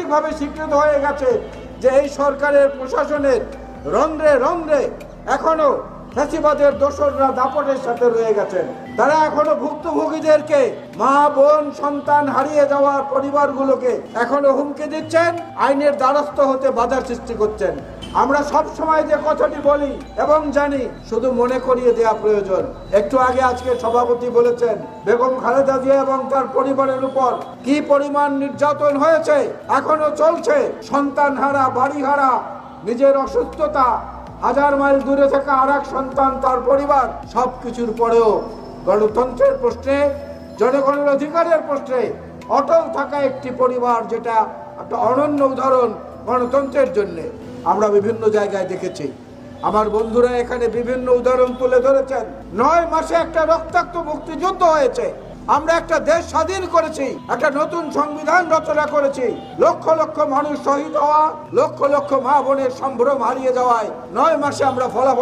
আন্তর্জাতিকভাবে স্বীকৃত হয়ে গেছে যে এই সরকারের প্রশাসনের রন্ধ্রে রন্ধ্রে এখনো ফ্যাসিবাদের দোসররা দাপটের সাথে রয়ে গেছেন। তারা এখনো ভুক্তভোগীদেরকে, মা বোন সন্তান হারিয়ে যাওয়া পরিবারগুলোকে এখনো হুমকি দিচ্ছেন, আইনের দ্বারস্থ হতে বাধা সৃষ্টি করছেন। আমরা সব সময় যে কথাটি বলি এবং জানি, শুধু মনে করিয়ে দেওয়া প্রয়োজন। একটু আগে আজকে সভাপতি বলেছেন বেগম খালেদা জিয়া এবং তার পরিবারের উপর কি পরিমাণ নির্যাতন হয়েছে, এখনো চলছে। সন্তান হারা, বাড়ি হারা, নিজের অসুস্থতা, হাজার মাইল দূরে থাকা আর এক সন্তান, তার পরিবার, সবকিছুর পরেও গণতন্ত্রের প্রশ্নে, জনগণের অধিকারের প্রশ্নে অটল থাকা একটি পরিবার, যেটা একটা অনন্য উদাহরণ গণতন্ত্রের জন্য আমরা বিভিন্ন জায়গায় দেখেছি। আমার বন্ধুরা এখানে বিভিন্ন উদাহরণ তুলে ধরেছেন। 9 মাসে একটা রক্তাক্ত মুক্তিযুদ্ধ হয়েছে, আমরা একটা দেশ স্বাধীন করেছি, একটা নতুন সংবিধান রচনা করেছি। লক্ষ লক্ষ মানুষ শহীদ হওয়া, লক্ষ লক্ষ মা বোনের সম্ভ্রম হারিয়ে যাওয়ায় 9 মাসে আমরা ফলাফল